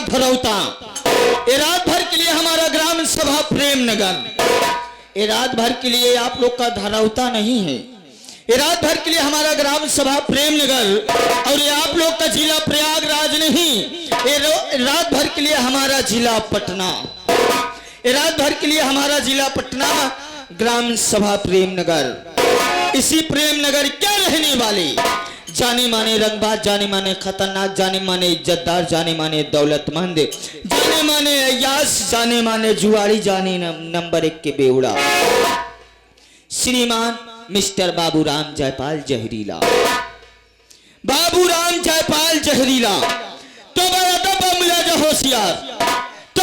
धरौता। ये रात भर के लिए हमारा ग्राम सभा प्रेम नगर, ये रात भर के लिए आप लोग का धरौता नहीं है, ये रात भर के लिए हमारा ग्राम सभा प्रेम नगर और ये आप लोग का जिला प्रयागराज नहीं, ये रात भर के लिए हमारा जिला पटना, ये रात भर के लिए हमारा जिला पटना ग्राम सभा प्रेम नगर। इसी प्रेम नगर क्या रहने वाले जाने माने रंगबाज, जाने माने खतरनाक, जाने माने इज्जतदार, जाने माने दौलतमंद, जाने माने अय्यास, जाने माने जुआरी, जाने नंबर 1 के बेउड़ा श्रीमान मिस्टर बाबूराम जयपाल जहरीला। बाबूराम जयपाल जहरीला तो होशियार, तो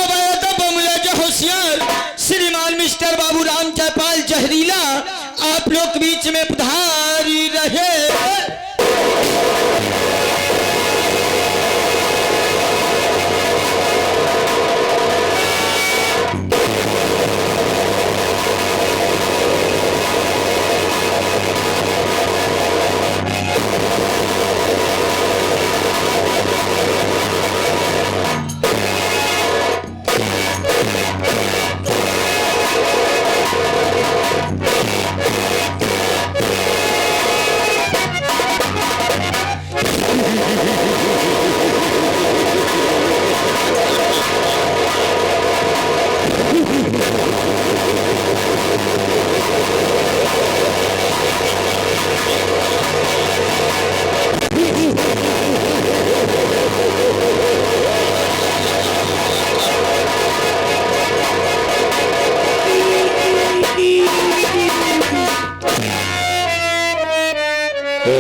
होशियार श्रीमान मिस्टर बाबूराम जयपाल जहरीला आप लोग बीच में पधारी रहे।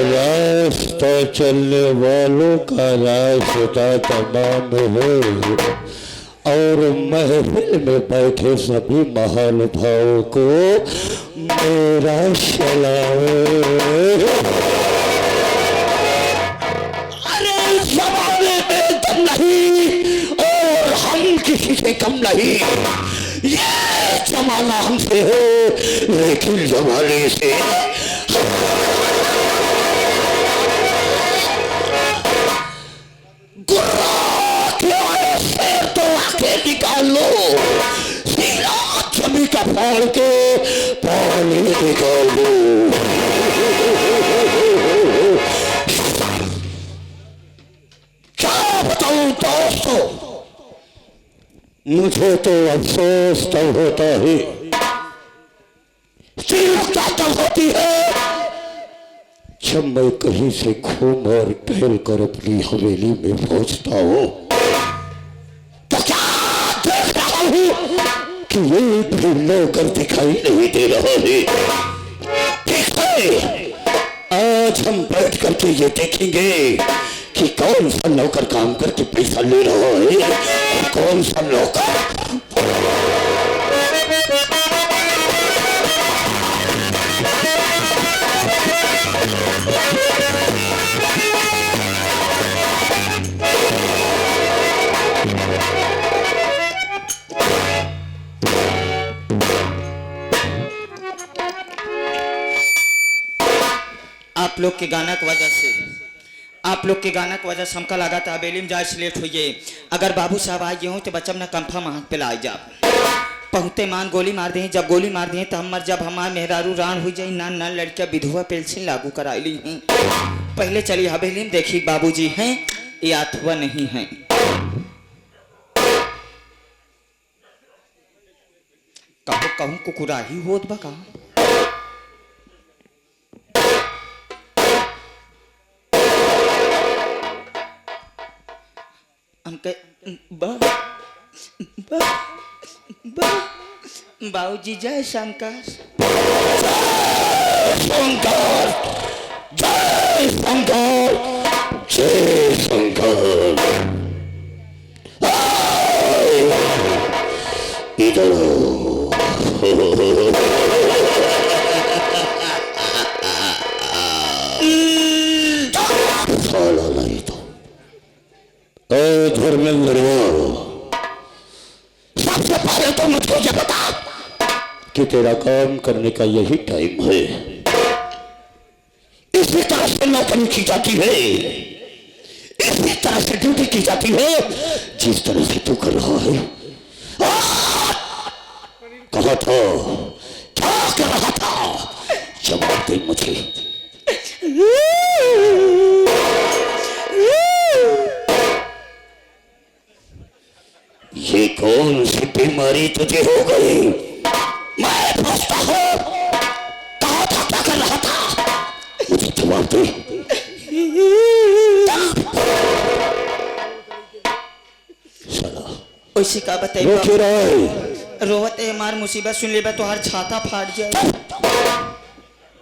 रास्ता चलने वालों का रास्ता तमाम है और महफिल में बैठे सभी महानुभावों को मेरा सलाम। अरे जमाने में दम नहीं और हम किसी से कम नहीं, ये जमाना हमसे है लेकिन जमाने से निकाल लो, जमी का फाड़ के पानी निकाल लो। क्या बताऊं दोस्तों, मुझे तो अफसोस तब होता है, चिंता तब होती है जब मैं कहीं से घूम और टहल कर अपनी हवेली में पहुंचता हूं कि ये भी नौकर दिखाई नहीं दे रहा है। ठीक है, आज हम बैठ करके ये देखेंगे कि कौन सा नौकर काम करके पैसा ले रहा है और कौन सा नौकर आप लोग के गाना की वजह से, आप लोग के गाना की वजह से हमका लगा था हवेली में जाए लेट हुई। अगर बाबू साहब आए हो तो बच्चा ना कंफा हाथ पे ला जा पहुँचते मान गोली मार दें, जब गोली मार दें तो हमार जब हमारे मेहरारू रान हो जाए नान नान लड़कियाँ विधवा पेंशन लागू करा ली हैं। पहले चलिए हवेली में देखिए बाबूजी हैं या अथवा नहीं है। कहूँ कहूँ कुकुराही होत बा का बाबूजी जय शंकर। शंकर जय शंकर जय शंकर। इधर साला नहीं तो धर्मेंद्र, सबसे पहले तो मुझको ये बता कि तेरा काम करने का यही टाइम है, इसी तरह से नौकरी की जाती है, इसी तरह से ड्यूटी की जाती है जिस तरह से तू कर रहा है। कहा था क्या कर रहा था, जवाब दे मुझे। ये कौन सी बीमारी तुझे हो गई? मैं पूछता हूँ, कहा था क्या कर रहा था, मुझे जवाब दे। उसी का बताइए रो क्यों रहा है? रोवत है, हमार मुसीबत सुन लेबा तो हर छाता फाट जाए।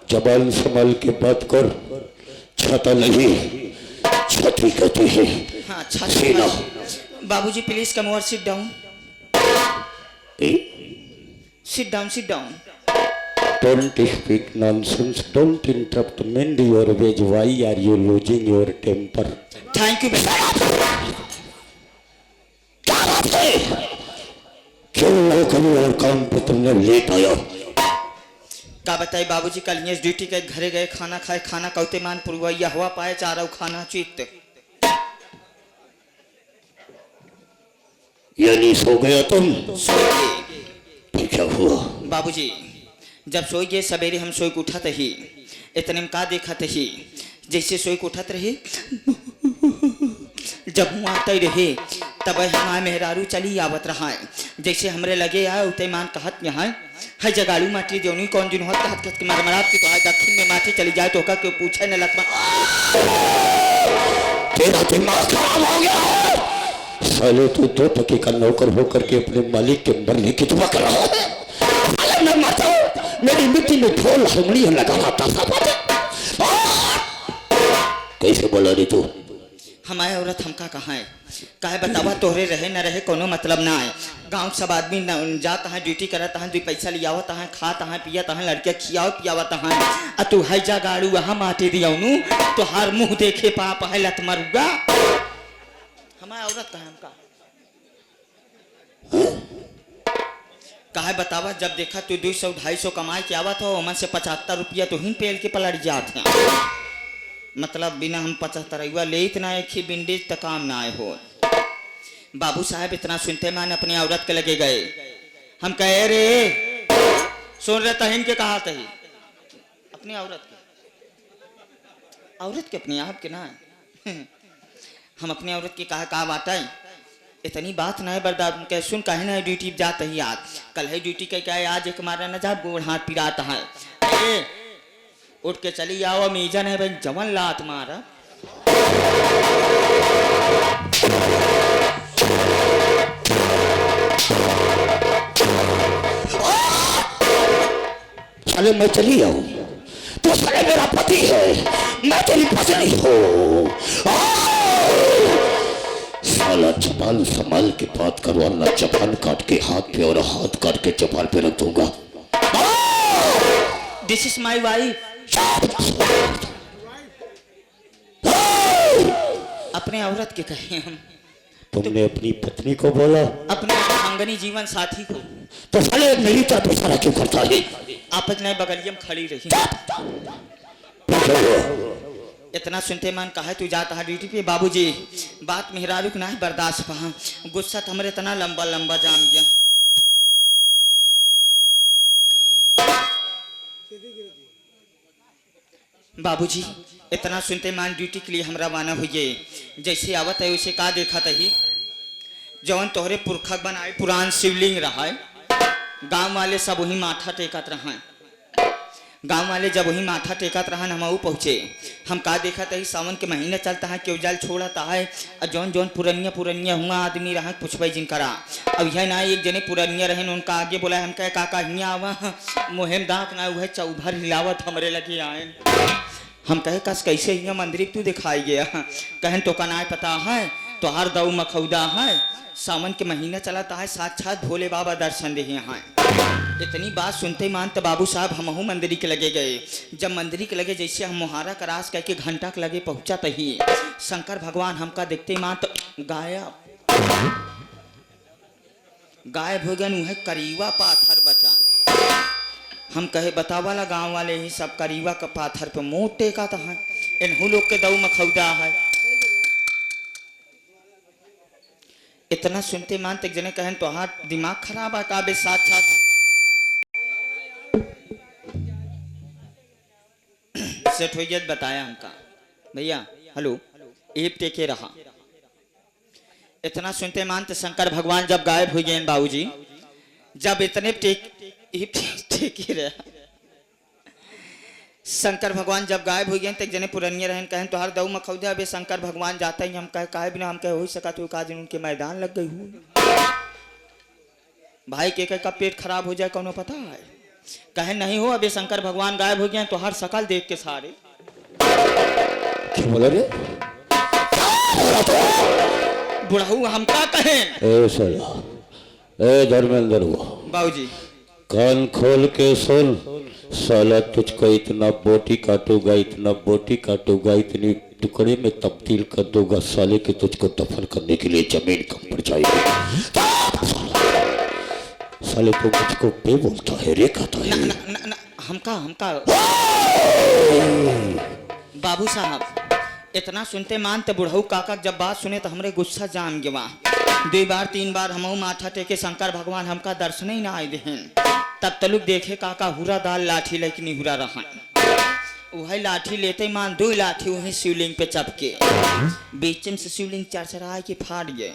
जबान संभाल के बात कर, छाता नहीं छतरी कहते हैं। हाँ सीना। बाबूजी please come over, sit down, sit down, sit down. Don't speak nonsense. Don't interrupt. Mend your ways. Why are you losing your temper? Thank you बेटा। क्या बात है? क्यों कभी और काम पे तुमने लेट आया? का बताई बाबूजी, कल ये ड्यूटी के घरे गए, खाना खाए, खाना कौते मान पुरवैया हुआ पाए चारा खाना चित। यानी सो गया तुम? फिर क्या हुआ? बाबूजी जब सोई गए सवेरे हम सोई के उठत ही, इतने में का देखत ही, जैसे सोई के उठत रहे जब हुआ आते रहे तब हमारे मेहरारू चली आवत रहा है, जैसे हमरे लगे आए उते मान कहत यहाँ है जगाड़ू माटी देवनी कौन दिन होत कहत कहत मरमरात की तो है दक्षिण में माटी चली जाए तो क्यों पूछे न लतमा। तेरा दिमाग खराब हो गया है साले, तू 2 टके का नौकर होकर के अपने मालिक के मरने की दुआ कर रहा है। मैं मरता हूँ, मेरी मिट्टी में ढोल हंगड़ियां लगा रहा था। कैसे बोला रे तू? हमारे औरत हमका कहाँ है, काहे बतावा, तोहरे रहे न रहे कोनो मतलब ना है। गांव सब आदमी जाता है ड्यूटी करता है, 2 पैसा लियावत है, खाता है पियाता है, लड़के खियाव पियावत है, आ तू है जा गाड़ू वहाँ माटी दियाऊनू तो हर मुंह देखे पा पहला तो मरूगा। हमारे औरत कहाँ हमका काहे बतावा, जब देखा तू 200-250 कमाई के आवत हो, मन से 75 रुपया तो ही पेल के पलट जात है। मतलब बिना हम 75 ले इतना एक ही बिंडेज तक काम ना आए हो। बाबू साहब इतना सुनते मान अपनी औरत के लगे गए, हम कहे रे सुन रहे तहिन के कहा तही अपनी औरत के अपने आप के ना हम अपनी औरत की कहा बात है, इतनी बात ना है बर्दाश्त के सुन, कहे ना ड्यूटी जाते ही आज, कल है ड्यूटी के क्या है, आज एक मारा न जा गोड़ हाथ पिराता है, उठ के चली आओ मीजन है भाई जवन लात मारा। साले मैं चली आऊं तो साले मेरा पति है, मैं तेरी पत्नी हूँ। साला चपाल संभाल के बात करो, वरना चपाल काट के हाथ पे और हाथ काट के चपाल पे रख दूंगा। This is my wife. अपने औरत के कहे हम। तुमने अपनी पत्नी को बोला? अपने अंगनी जीवन साथी को। तो साले मेरी तरफ इशारा क्यों करता है? आप इतने बगलियम खड़ी रही। इतना सुनते मन कहा तू जाता है ड्यूटी पे, बाबूजी बात मेहरारू ना है बर्दाश्त पहा, गुस्सा तो हमारे इतना लंबा लंबा जाम गया। बाबूजी इतना सुनते मान ड्यूटी के लिए हम रवाना हुए, जैसे आवत है वैसे का देखा तही जवन तोहरे पुरखा बनाए पुरान शिवलिंग रहा है, गांव वाले सब वही माथा टेकत रहा, गांव वाले जब वही माथा टेकत रहा हम पहुँचे, हम का देखा तही सावन के महीने चलता है, क्यों जल छोड़ता है, और जौन जौन पुरनिया हुआ आदमी रहा पूछबे जिनकरा, अब यह ना एक जने पुरनिया रहे उनका आगे बोला हम कहे काका हियाँ आवा मोहेम दांत ना वह चौभर हिलावत हमरे लगे आए, हम कहे कस कैसे हियाँ मंदिर तू दिखाई गया, कहन तो कनाए पता है तो हर दऊ मखौदा है, सावन के महीना चलाता है, साक्षात भोले बाबा दर्शन दे हैं। इतनी बात सुनते ही मान तो बाबू साहब हमहू मंदिर के लगे गए, जब मंदिर के लगे जैसे हम मुहारा करास कह के घंटा के लगे पहुंचा तही शंकर भगवान हमका देखते ही मान तो गायब हो गए, उन्हें करीवा पाथर बचा, हम कहे बतावाला गांव वाले ही सब करीवा का पाथर पे मोटे का था, इन्हू लोग के दऊ मखौदा है। इतना सुनते मान तक जने कहन तो हाथ दिमाग खराब है का बे साथ साथ सेट हो गया बताया हमका भैया हेलो एक टेके रहा। इतना सुनते मान तो शंकर भगवान जब गायब हो गए बाबूजी, जब इतने टेके रहा शंकर भगवान जब गायब हो गए तक जने पुरनिया रहन कहन तो हर दऊ मखौदा बे शंकर भगवान जाता ही हम कहे बिना हम कहे हो सका तो का दिन उनके मैदान लग गई हूँ भाई के का पेट खराब हो जाए कौनो पता है कहे नहीं हो अबे शंकर भगवान गायब हो गए तो हर शकल देख के सारे बुढ़ऊ हम का कहें धर्मेंद्र बाबूजी कान खोल के सुन साला तुझको इतना बोटी काटूंगा इतनी टुकड़े में तब्दील कर दूंगा साले के तुझको दफन करने के लिए जमीन कम पड़ जाएगी। साले तो मुझको बे बोलता है रे कहता है हमका बाबू साहब इतना सुनते मानते बुढ़ऊ काका जब बात सुने तो हमरे गुस्सा जाम गवा। 2 बार 3 बार हम माथा टेके शंकर भगवान हमका दर्शन ही ना आए देहन। तब तलुक देखे काका हुरा दाल लाठी लेकिन हुरा रहा वही लाठी लेते मान 2 लाठी वही शिवलिंग पे चपके बीच में से शिवलिंग चरचराए के फाट गए।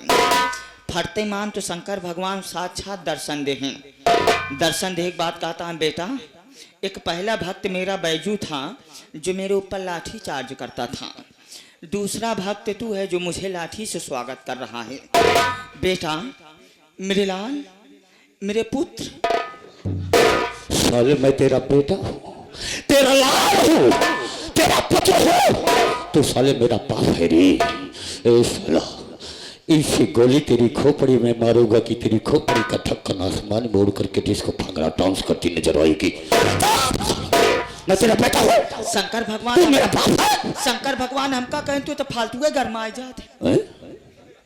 फटते मान तो शंकर भगवान साक्षात दर्शन देहन। दर्शन देख बात कहता है बेटा एक पहला भक्त मेरा बैजू था जो मेरे ऊपर लाठी चार्ज करता था, दूसरा भक्त तू है जो मुझे लाठी से स्वागत कर रहा है। बेटा मेरे लाल मेरे पुत्र साले मैं तेरा बेटा हूँ तेरा लाल हूँ तेरा पुत्र हूँ तू साले मेरा बाप है रे। साला इसी गोली तेरी खोपड़ी में मारूंगा कि तेरी खोपड़ी का ढक्कन आसमान में उड़ करके जिसको भांगड़ा डांस करती नजर आएगी। मैं तेरा बेटा हूँ शंकर भगवान मेरा बाप है। शंकर भगवान हमका कहें तू तो फालतू है घर में आ जाते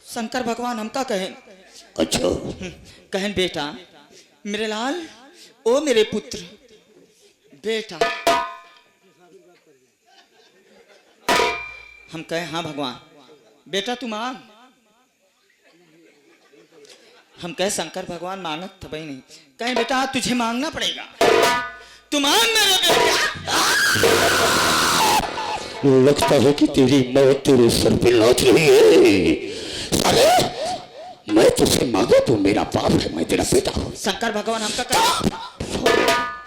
शंकर भगवान हमका कहें अच्छा कहें बेटा मेरे लाल ओ मेरे पुत्र बेटा हम कहें हाँ भगवान बेटा तू मांग। हम कहे शंकर भगवान मांगत था भाई नहीं कहें बेटा तुझे मांगना पड़ेगा तू मांग मेरे बेटा। लगता है कि तेरी मौत तेरे सर पे नाच रही है। अरे मैं तुझसे मांगू तू मेरा बाप है मैं तेरा बेटा हूँ। शंकर भगवान हमका कहे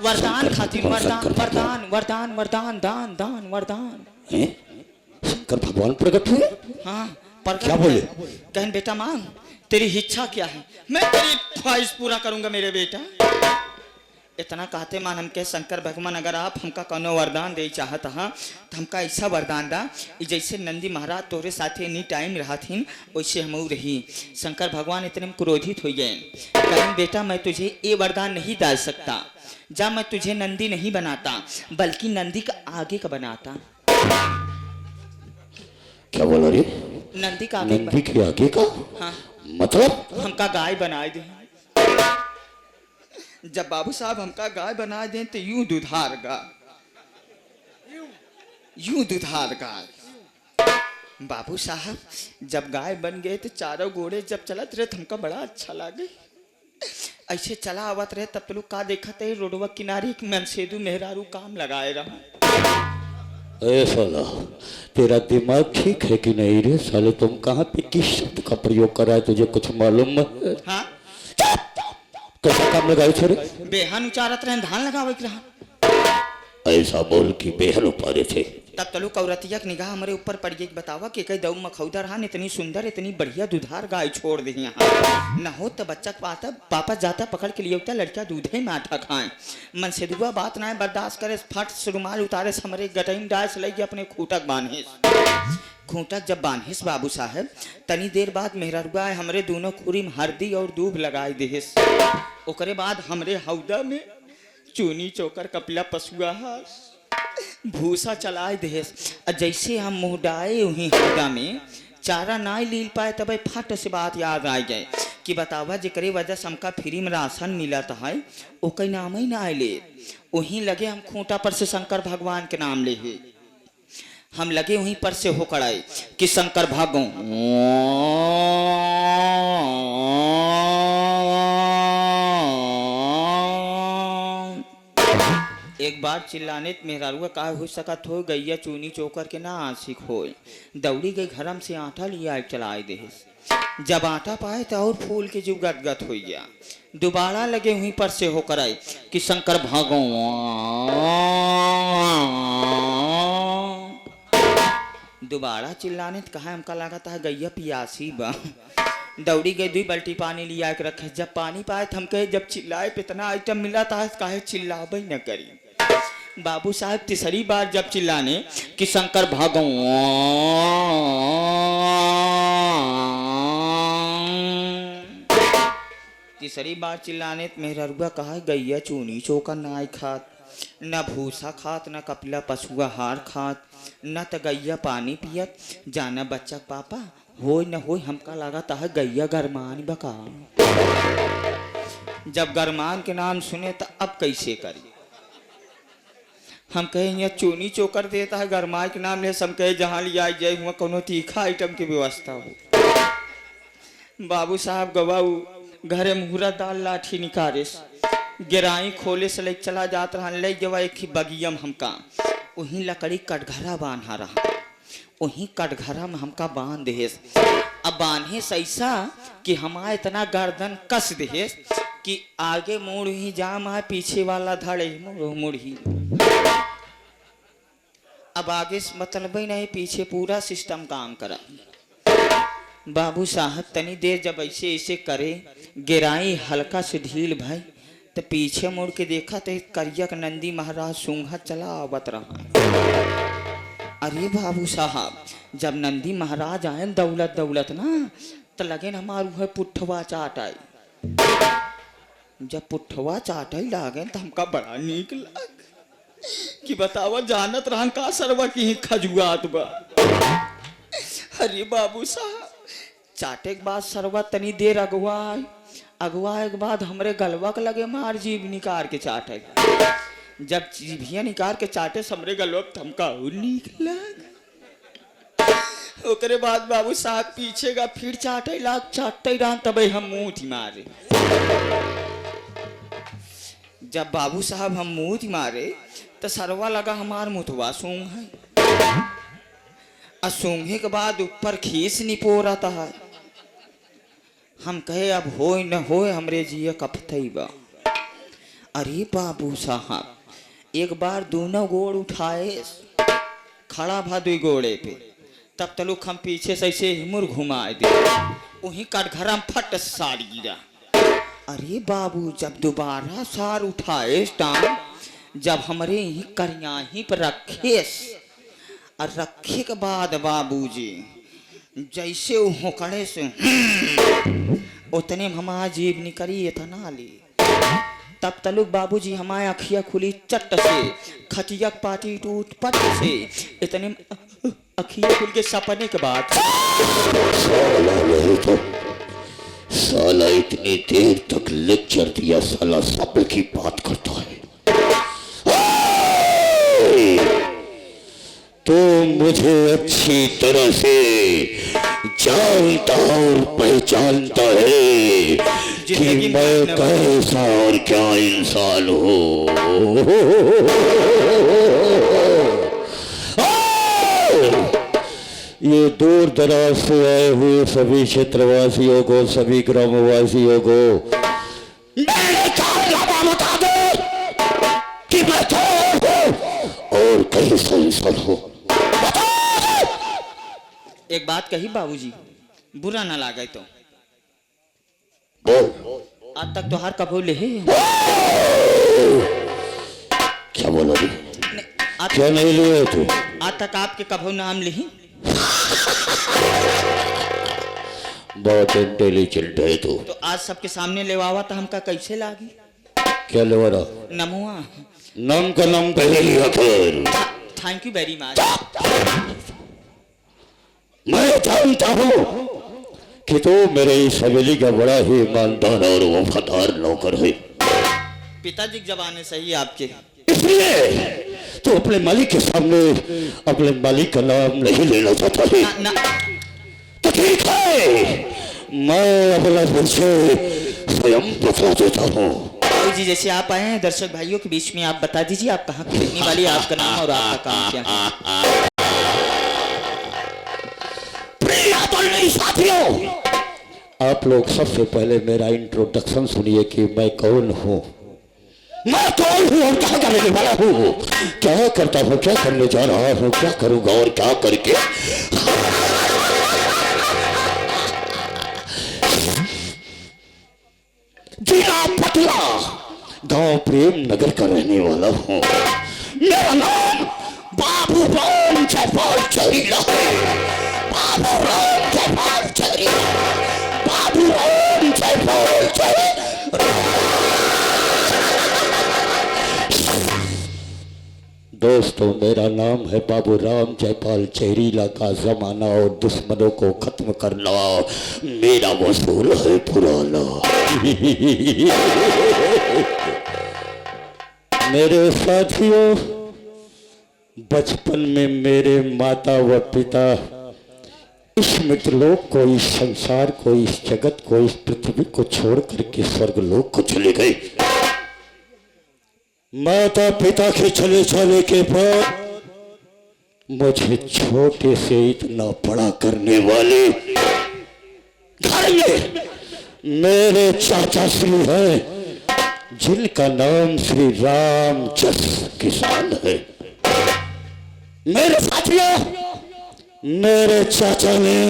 वरदान खातिर वरदान दान वरदान शंकर भगवान प्रकट हुए हाँ पर क्या बोले कहन बेटा मांग तेरी इच्छा क्या है मैं तेरी ख्वाहिश पूरा करूंगा मेरे बेटा। इतना कहते मान हम के शंकर भगवान अगर आप हमका कोनो वरदान दे चाहत हाँ तो हमका ऐसा वरदान दा जैसे नंदी महाराज तोरे साथे एनी टाइम रहथिन वैसे हम रही। शंकर भगवान इतने में क्रोधित हो गए कहें बेटा मैं तुझे ये वरदान नहीं डाल सकता जा मैं तुझे नंदी नहीं बनाता बल्कि नंदी का आगे का बनाता। क्या बोला रे नंदी का नंदी के आगे का हाँ मतलब हमका गाय बनाए दे। जब बाबू साहब हमका गाय बना दें तो यूं दुधार गाय बाबू साहब जब गाय बन गए तो चारों घोड़े जब चलत रहे तो हमका बड़ा अच्छा लगे। ऐसे चला आवत रहे तब तो लोग का देखते है रोडवा किनारे एक मनसेदू मेहरारू काम लगाए रहा। साला तेरा दिमाग ठीक है कि नहीं रे साले तुम कहाँ पे किस शब्द का प्रयोग कर रहा है तुझे कुछ मालूम है? हाँ कैसा काम लगाए थे रे बेहन उचारत रहे धान लगावे के रहा ऐसा बोल कि बेहन उपारे थे तब तलु कौरतिया की निगाह हमारे ऊपर पड़ गई बतावा कि कई दऊ मखौदर हान इतनी सुंदर इतनी बढ़िया दुधार गाय छोड़ दी यहाँ न हो तो बच्चा पाता पापा जाता पकड़ के लिए उठता लड़का दूधे में आटा खाए मन से दुआ बात ना बर्दाश्त करे फट से रुमाल उतारे हमारे गटई डांस लगी अपने खूटक बांधे खूंटक जब बांधिस बाबू साहब तनी देर बाद मेहरुआ हमरे दोनों खुरी में हल्दी और दूब लगाए देहिस ओकरे बाद हमरे हौदा में चूनी चोकर कपिला पसुआ भूसा चलाए देहिस जैसे हम मुँह डाए वहीं हौदा में चारा ना लील पाए तब फट से बात याद आ जाए कि बतावा जेकरे वजह से हमका फ्री में राशन मिलत है ओकर नाम ही ना ले वहीं लगे हम खूंटा पर से शंकर भगवान के नाम ले हम लगे वहीं पर से होकर आए कि शंकर भागो। एक बार चिल्लाने मेहरारुआ कहा हो सकत हो गैया चूनी चोकर के ना आशिक हो। दौड़ी गई घरम से आटा लिया चलाए दे। जब आटा पाए तो और फूल के जो गदगद हो गया। दोबारा लगे वहीं पर से होकर आए कि शंकर भागो। दोबारा चिल्लाने तो कहा हमका लगा था गैया पियासी बा। दौड़ी गई 2 बाल्टी पानी लिया के रखे। जब पानी पाए तो हम कहे जब चिल्लाए पे इतना आइटम मिला था काहे चिल्लाबे न करी। बाबू साहब तीसरी बार जब चिल्लाने कि शंकर भागो। तीसरी बार चिल्लाने तो मेहरुआ कहा गैया चूनी चोकर ना खात, न भूसा खात, न कपिला पशुआ हार खात, न त गैया पानी पियत। जाना बच्चा पापा हो न हो हमका लगा था गैया गरमान बका। जब गरमान के नाम सुने तो अब कैसे करी। हम कहे चूनी चोकर देता है गरमाए के नाम ले। हम कहे जहाँ लिया जाए हुआ कोनो तीखा आइटम की व्यवस्था हो। बाबू साहब गवाऊ घरे मुहरा दाल लाठी निकारे गिराई खोले से ले चला जात रहा। ले जवा एक बगियम हमका वहीं लकड़ी कटघरा बांधा रहा। वहीं कटघरा में हमका बांध दे। अब बांधे ऐसा कि हमारा इतना गर्दन कस दे कि आगे मुड़ ही जाम है पीछे वाला धड़े मुड़ ही। अब आगे मतलब ही नहीं पीछे पूरा सिस्टम काम करा। बाबू साहब तनी देर जब ऐसे ऐसे करे गिराई हल्का से ढील भाई तो पीछे मुड़ के देखा तो करियक नंदी महाराज सूंघा चला आवत रहा। अरे बाबू साहब जब नंदी महाराज आए दौलत दौलत ना तो लगे हमारू है पुठवा चाट आई। जब पुठवा चाट आई लागे तो हमका बड़ा नीक लग कि बतावा जानत रहा का सरवा की खजुआत बा। अरे बाबू साहब चाटे के बाद सरवा तनी देर अगुआए के बाद हमरे गलवा के लगे मार जीभ निकाल के चाटे। जब जीभिया निकाल के चाटे हमरे गलवा थमका नीक लग। ओकरे बाद बाबू साहब पीछे का फिर चाटे रहा तबे हम मुंह मारे। जब बाबू साहब हम मुंह मारे तो सरवा लगा हमार मुतवा सूंघ है। सूंघे के बाद ऊपर खीस निपो रहा था। हम कहे अब होए न होए हमरे जिया कपथई बा। अरे बाबू साहब एक बार दोनों गोड़ उठाए खड़ा भा 2 गोड़े पे तब तलुक हम पीछे से ऐसे हिमुर घुमाए दे वहीं कटघरा में फट सार गिरा। अरे बाबू जब दोबारा सार उठाए टांग जब हमरे यहीं करिया ही पर रखे और रखे के बाद बाबूजी जैसे वो होकड़े से उतने में हमारा जीभ निकली इतना ली। तब तलुक बाबूजी हमारे अखिया खुली चट से खटिया पाटी टूट पट से इतने अखिया खुल के सपने के बाद साला इतनी देर तक लेक्चर दिया साला सपने की बात करता है। तो मुझे अच्छी तरह से जानता और पहचानता है कि मैं कैसा और क्या इंसान हूँ। ये दूर दराज से आए हुए सभी क्षेत्रवासियों को सभी ग्रामवासियों को मेरे कारनामा बता दो कि मैं कौन हूँ और कैसा इंसान हूँ। एक बात कही बाबूजी बुरा ना लागे तो आज तक तो हार कब ले है। क्या बोला रे? क्या नहीं लिए तू? आज तक आपके कभो नाम ली। बहुत इंटेलिजेंट है तू। तो आज सबके सामने लेवावा तो हमका कैसे लागी? क्या लेवा रहा? नमुआ नाम का नाम पहले लिया कर। Thank you very much. मैं जानता हूँ कि तू मेरे इस हवेली का बड़ा ही ईमानदार और वफादार नौकर है। पिताजी की जबान है सही आपके। इसलिए तो अपने मालिक के सामने अपने मालिक का नाम नहीं लेना चाहता है ना, तो ठीक है, मैं अपना परिचय स्वयं बता देता हूँ। बाबू जी जैसे आप आए हैं दर्शक भाइयों के बीच में, आप बता दीजिए आप कहाँ की रहने वाली, आपका नाम और आपका काम क्या है। प्रिय आदरणीय साथियों, आप लोग सबसे पहले मेरा इंट्रोडक्शन सुनिए कि मैं कौन हूँ, मैं कौन हूँ और क्या करने वाला हूँ, क्या करता हूँ, क्या करने जा रहा हूँ, क्या करूँगा और क्या करके। जिला पटला गांव प्रेम नगर का रहने वाला हूँ। मेरा नाम बाबू राम जयपाल चरीला है। बाबू राम जयपाल चरीला, बाबू राम जयपाल चरीला। दोस्तों, मेरा नाम है बाबू राम जयपाल चेरीला का जमाना और दुश्मनों को खत्म करना मेरा वसूल है पुराना। मेरे साथियों, बचपन में मेरे माता व पिता इस मित्रलोक को, इस संसार को, इस जगत को, इस पृथ्वी को छोड़ करके स्वर्गलोक को चले गए। माता पिता के चले जाने के बाद मुझे छोटे से इतना बड़ा करने वाले घर में मेरे चाचा श्री हैं, जिनका नाम श्री राम जस किसान है। मेरे साथियों, मेरे चाचा ने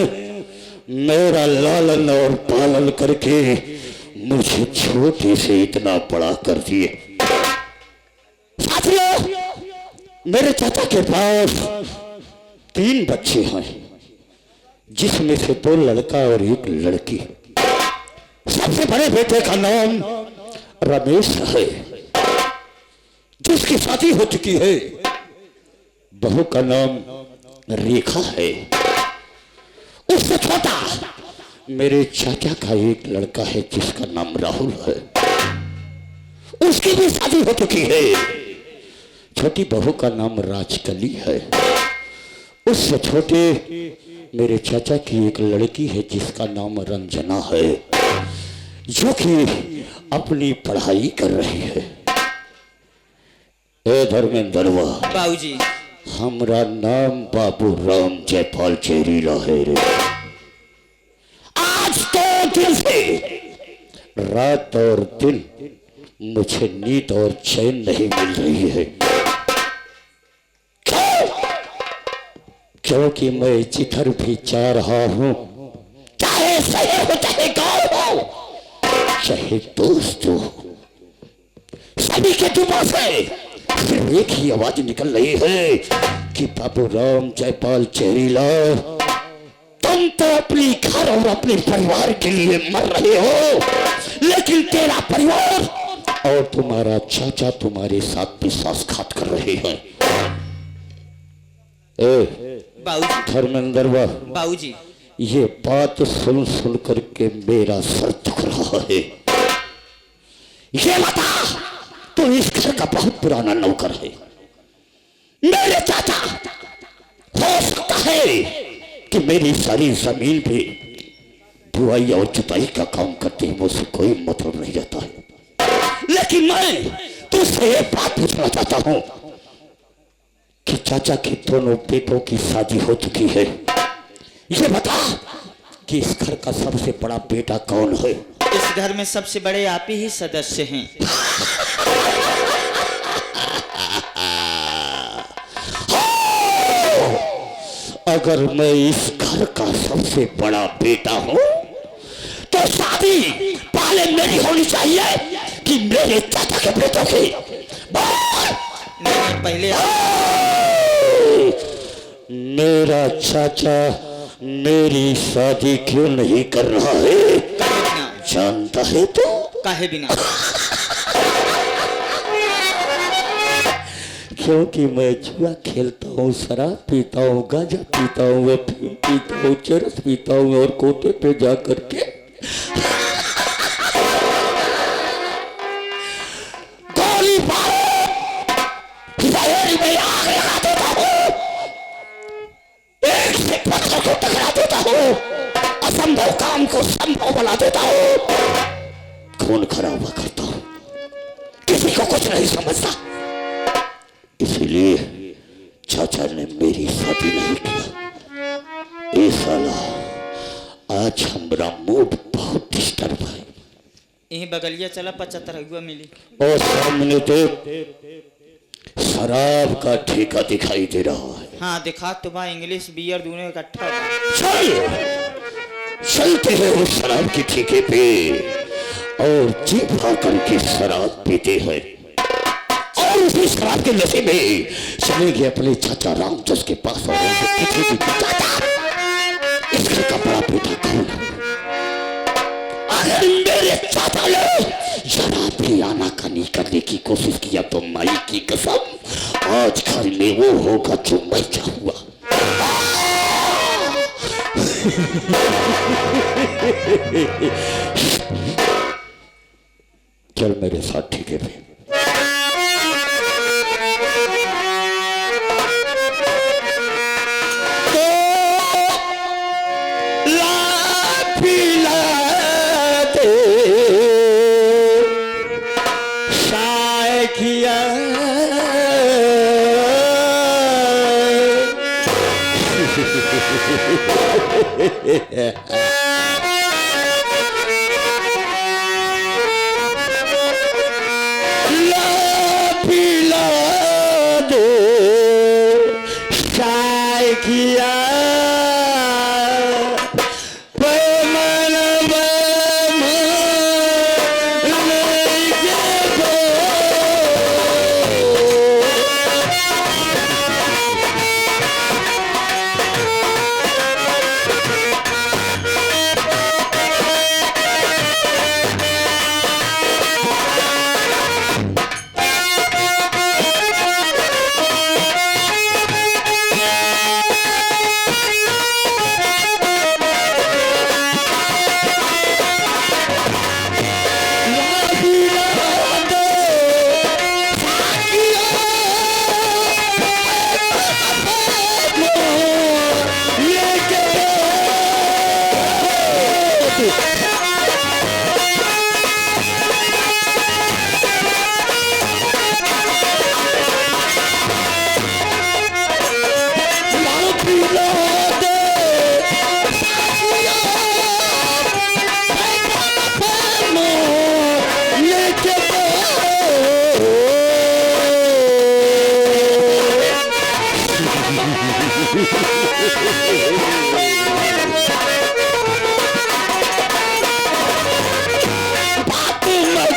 मेरा लालन और पालन करके मुझे छोटे से इतना बड़ा कर दिए। साथियों, मेरे चाचा के पास 3 बच्चे हैं, जिसमें से 2 लड़का और 1 लड़की। सबसे बड़े बेटे का नाम रमेश है, जिसकी शादी हो चुकी है। बहू का नाम रेखा है। उससे छोटा मेरे चाचा का 1 लड़का है, जिसका नाम राहुल है। उसकी भी शादी हो चुकी है। छोटी बहू का नाम राजकली है। उससे छोटे मेरे चाचा की 1 लड़की है, जिसका नाम रंजना है, जो कि अपनी पढ़ाई कर रही है। ए धर्मेंद्रवा बाबूजी, हमारा नाम बाबू राम जयपाल चेरीला है रे। आज तो दिन से रात और दिन मुझे नींद और चैन नहीं मिल रही है। क्योंकि मैं जिधर भी जा रहा हूं, चाहे शहर हो चाहे गांव हो चाहे दोस्त हो, सभी के जुबान से सिर्फ एक ही आवाज निकल रही है कि बाबू राम जयपाल चेरीला, तुम तो अपनी घर और अपने परिवार के लिए मर रहे हो, लेकिन तेरा परिवार और तुम्हारा चाचा तुम्हारे साथ विश्वासघात कर रहे हैं। बाबूजी, धर्मेंद्रवा बाबूजी, ये बात सुन सुन करके मेरा सर दुख रहा है। ये बता, तू इस घर का बहुत पुराना नौकर है। मेरे चाचा हो सकता है कि मेरी सारी जमीन पे बुआई और जुताई का काम करते हैं, मुझसे कोई मतलब नहीं रहता है। लेकिन मैं तुझसे एक बात पूछना चाहता हूं कि चाचा के दोनों बेटों की शादी हो चुकी है। ये बता कि इस घर का सबसे बड़ा बेटा कौन है? इस घर में सबसे बड़े आप ही सदस्य हैं। अगर मैं इस घर का सबसे बड़ा बेटा हूं, तो शादी पहले मेरी होनी चाहिए कि मेरे चाचा के बेटों की? नहीं, पहले मेरा चाचा मेरी शादी क्यों नहीं कर रहा है? जानता है तो? काहे बिना? क्योंकि मैं जुआ खेलता हूँ, शराब पीता हूँ, गांजा पीता हूँ, अफीम पीता हूँ, चरस पीता हूँ और कोटे पे जा करके गोली मारो, शहर में खून खरा हुआ करता हूं, किसी को कुछ नहीं समझता। इसीलिए चाचा ने मेरी शादी नहीं किया। ये साला आज हमारा मूड बहुत डिस्टर्ब है। यही बगलिया चला 75 अगुआ मिली। और सामने तो शराब का ठेका दिखाई दे रहा है। हाँ दिखा तो बा, इंग्लिश बियर दोनों इकट्ठा। चलते हैं उस शराब के ठेके पे और जी भर करके शराब पीते हैं और उसी शराब के नशे में चलेंगे अपने चाचा रामचंद्र के पास और उनसे पूछेंगे कि चाचा इसका कपड़ा बेटा कौन है? अरे मेरे चाचा ने शराब की आनाकानी करने की कोशिश किया तो माई की कसम आज घर में वो होगा जो मैं चाहूंगा। चल मेरे साथ ठीक है भाई। पिला दो चाय किया बात मत